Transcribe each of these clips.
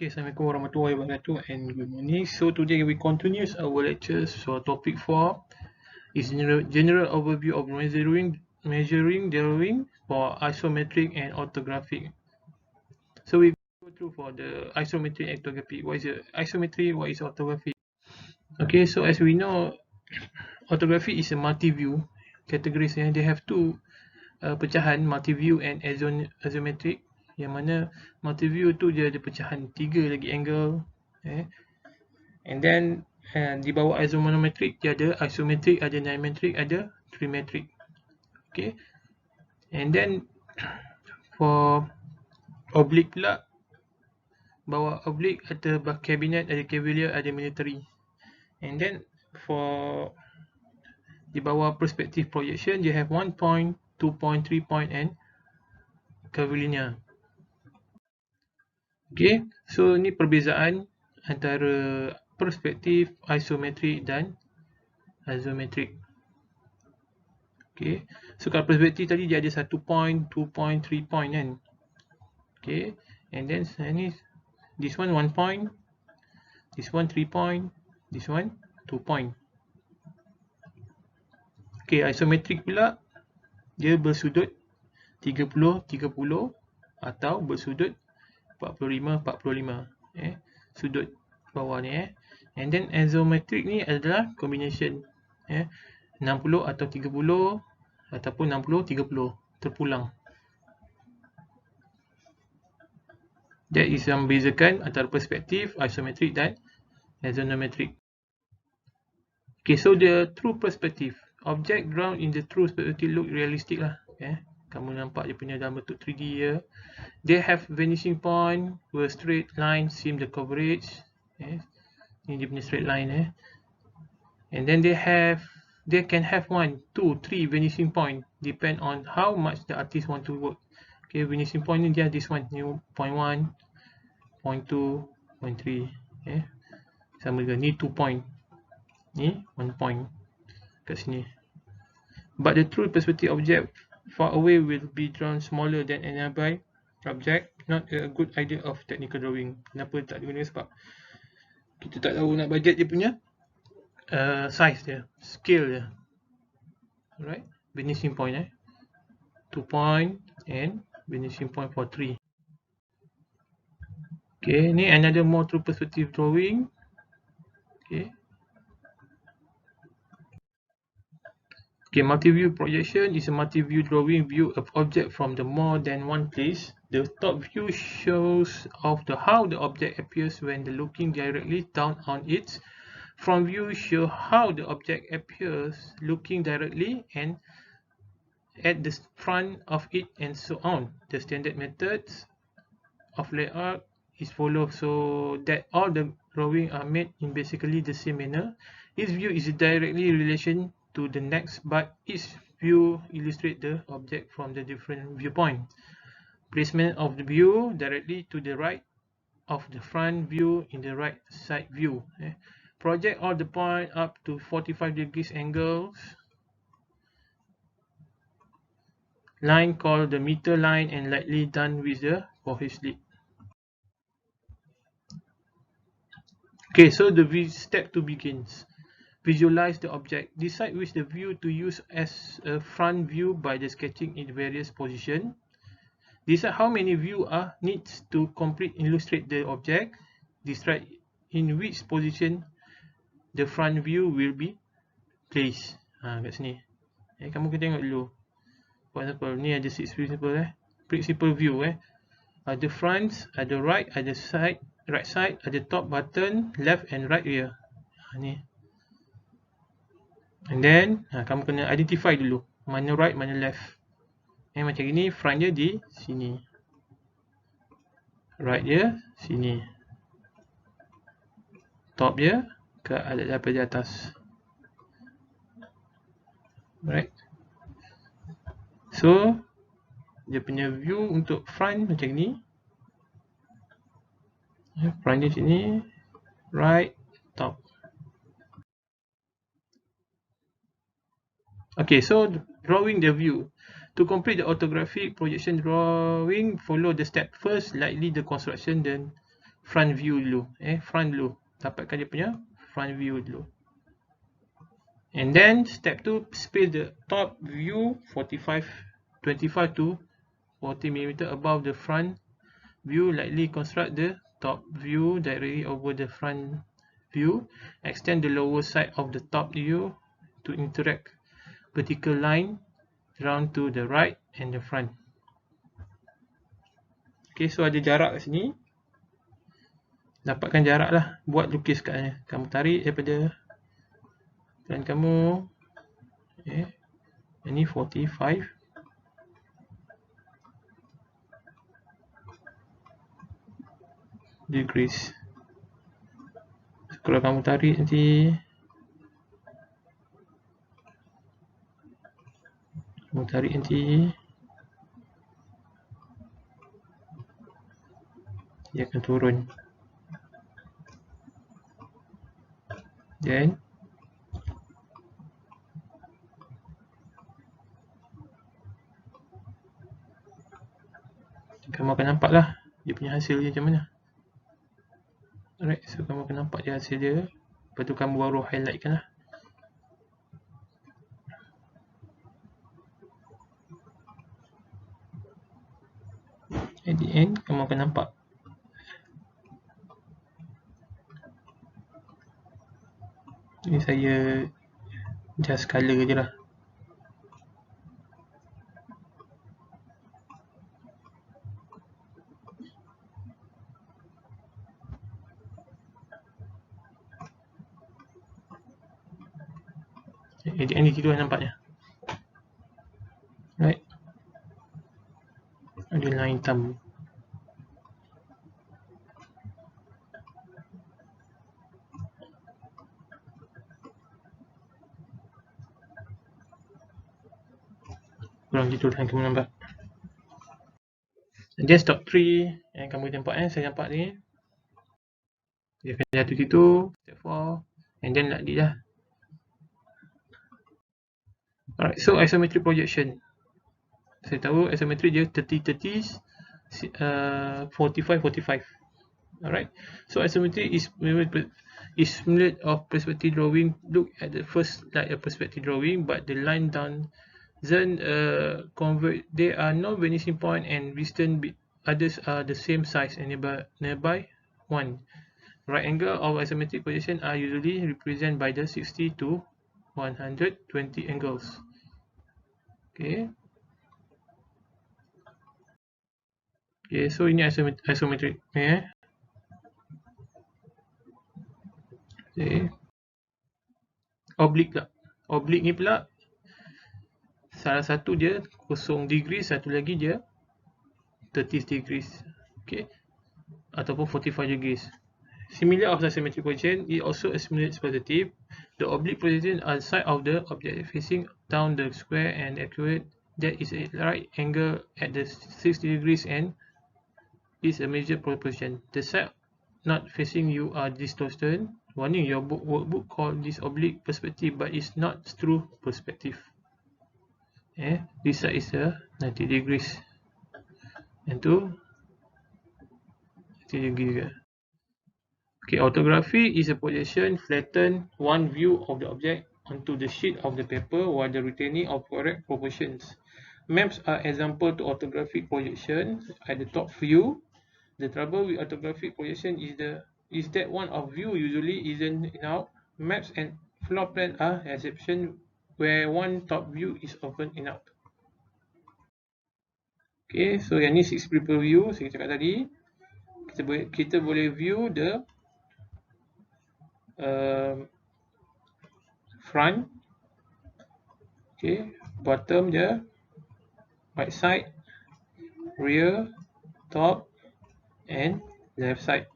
Okay, Assalamualaikum warahmatullahi wabarakatuh and good morning. So today we continue our lectures. So topic 4 is general overview of measuring drawing for isometric and orthographic. So we go through for the isometric and orthographic. What is isometry? What is orthography? Okay, so as we know, orthography is a multi-view categories. They have two pecahan, multi-view and isometric. Yang mana multi-view tu dia ada pecahan 3 lagi angle, and then di bawah isometric dia ada isometric, ada diametric, ada trimetric. Okay, and then for oblique pula, bawah oblique ada cabinet, ada cavalier, ada military. And then for di bawah perspective projection dia have 1 point, 2 point, 3 point and cavalier. Okay, so ni perbezaan antara perspektif, isometrik dan isometric. Okay, so kalau perspektif tadi dia ada 1 point, 2 point, 3 point kan. Okay, and then ni this one 1 point, this one 3 point, this one 2 point. Okay, isometric pula dia bersudut 30, 30 atau bersudut 45, 45. Sudut bawah ni. And then isometric ni adalah combination. 60 atau 30 ataupun 60, 30 terpulang. That is yang membezakan antara perspektif, isometric dan isometric. Okay, so the true perspective. Object drawn in the true perspective look realistic lah. Kamu nampak dia punya dalam bentuk 3D ya. They have vanishing point, where straight line seem the coverage. Ini dia punya straight line. And then they can have 1, 2, 3 vanishing point, depend on how much the artist want to work. Okay, vanishing point ni dia this one, ni point 1, point 2, point 3. Sama juga ni 2 point. Ni 1 point kat sini. But the true perspective object far away will be drawn smaller than a nearby object. Not a good idea of technical drawing. Kenapa tak digunakan? Sebab kita tak tahu nak budget dia punya size dia, scale dia. Alright, vanishing point 2 point and vanishing point for 3. Okay, ni another more true perspective drawing. Okay, multi-view projection is a multi-view drawing view of object from the more than one place. The top view shows of how the object appears when looking directly down on it. Front view show how the object appears looking directly and at the front of it, and so on. The standard methods of layout is followed so that all the drawings are made in basically the same manner. Each view is directly in relation to the next, but each view illustrates the object from the different viewpoint. Placement of the view directly to the right of the front view in the right side view. Project all the point up to 45 degrees angles. Line called the meter line and lightly done with the forehead slit. Okay, so the step 2 begins. Visualize the object. Decide which the view to use as a front view by the sketching in various position. Decide how many view are needs to complete illustrate the object. Decide in which position the front view will be placed. Kat sini. Kamu kena tengok dulu. For example, ni ada 6 principle principal view Ada front, ada right, ada side, right side, ada top, button, left and right rear. Ni. And then kamu kena identify dulu mana right, mana left. Macam ni, front dia di sini, right dia sini, top dia ke daripada atas. Right. So dia punya view untuk front macam ni. Front dia sini, right, top. Okay, so drawing the view. To complete the orthographic projection drawing, follow the step. First, lightly the construction, then front view dulu. Front dulu. Dapatkan dia punya front view dulu. And then step 2, space the top view 25 to 40 mm above the front view. Lightly construct the top view directly over the front view. Extend the lower side of the top view to interact vertical line round to the right and the front. Okay, so ada jarak kat sini. Dapatkan jarak lah, buat lukis katnya. Kamu tarik daripada plan kamu. Ini 45 degrees. So, kalau kamu tarik nanti, dia akan turun. Then kamu akan nampak lah dia punya hasil dia macam mana. Alright, so kamu akan nampak dia hasil dia. Lepas tu kamu baru highlightkan lah. At the end, kamu akan nampak. Ini saya just color je lah. At the end dia tidur nampaknya. Right. Ada line hitam. Kurang gitu yang kamu nampak. And then stop 3 yang kamu nampak saya nampak ni. Dia akan jatuh situ, step 4 and then nak dia lah. Alright, so isometric projection. Saya tahu isometric dia 30-30, 45-45. Alright, so isometric is similar of perspective drawing. Look at the first like a perspective drawing, but the line down then convert. There are no vanishing point and distance. Others are the same size and nearby one. Right angle of isometric projection are usually represented by the 60 to 120 angles. Okay. Okay, so ini isometric. Okay. Oblique lah. Oblique ni pula salah satu dia 0 degrees, satu lagi dia 30 degrees. Okay. Ataupun 45 degrees. Similar of the isometric projection, it also assimilates positive. The oblique projection are the side of the object facing down the square and accurate. That is a right angle at the 60 degrees and is a major proportion. The side not facing you are distorted. Warning, your workbook call this oblique perspective, but it's not true perspective. This side is a 90 degrees. And to 90 degrees juga. Okay, orthography is a projection flatten one view of the object onto the sheet of the paper while the retaining of correct proportions. Maps are example to orthographic projection at the top view. The trouble with orthographic projection is that one of view usually isn't enough. Maps and floor plan are exception where one top view is often enough. Okay, so yang ni 6 people view saya cakap tadi. Kita boleh view the front, okay, bottom dia, right side, rear, top and left side.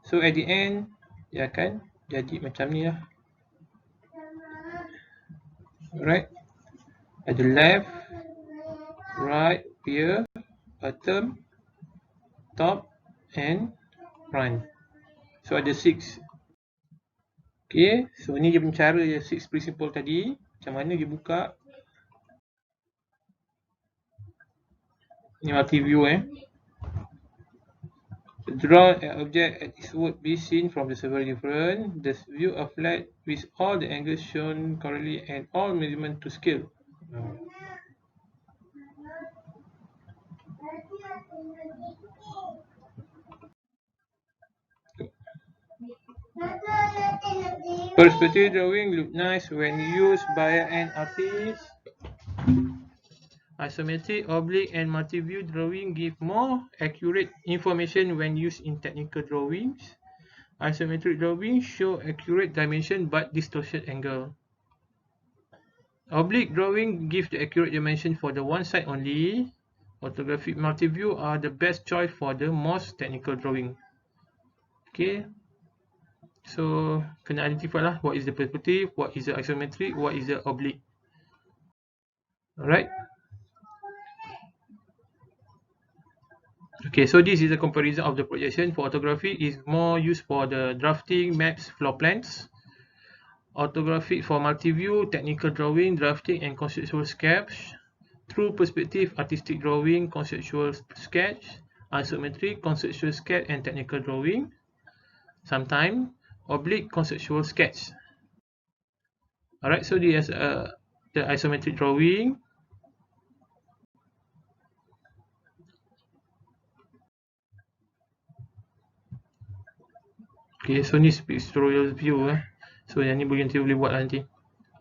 So at the end dia akan jadi macam ni lah. Alright, ada left, right, rear, bottom, top and front. So ada 6. Okay, so ni dia punya cara dia 6 principle tadi. Macam mana dia buka. Ni multi view Draw an object as it would be seen from the several different. The view of light with all the angles shown correctly and all measurement to scale. Perspective drawing look nice when used by an artist. Isometric, oblique, and multi-view drawing give more accurate information when used in technical drawings. Isometric drawings show accurate dimension but distorted angle. Oblique drawing gives the accurate dimension for the one side only. Orthographic multi-view are the best choice for the most technical drawing. Okay, so kena identify lah what is the perspective, what is the isometric, what is the oblique. Alright. Okay, so this is a comparison of the projection. For orthography is more used for the drafting, maps, floor plans. Orthographic for multi-view, technical drawing, drafting, and conceptual sketch. True perspective, artistic drawing, conceptual sketch. Isometric, conceptual sketch, and technical drawing. Sometimes oblique, conceptual sketch. Alright, so this is the isometric drawing. Okay, so ni pictorial view So yang ni boleh nanti boleh buat nanti.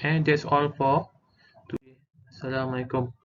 And that's all for today. Assalamualaikum.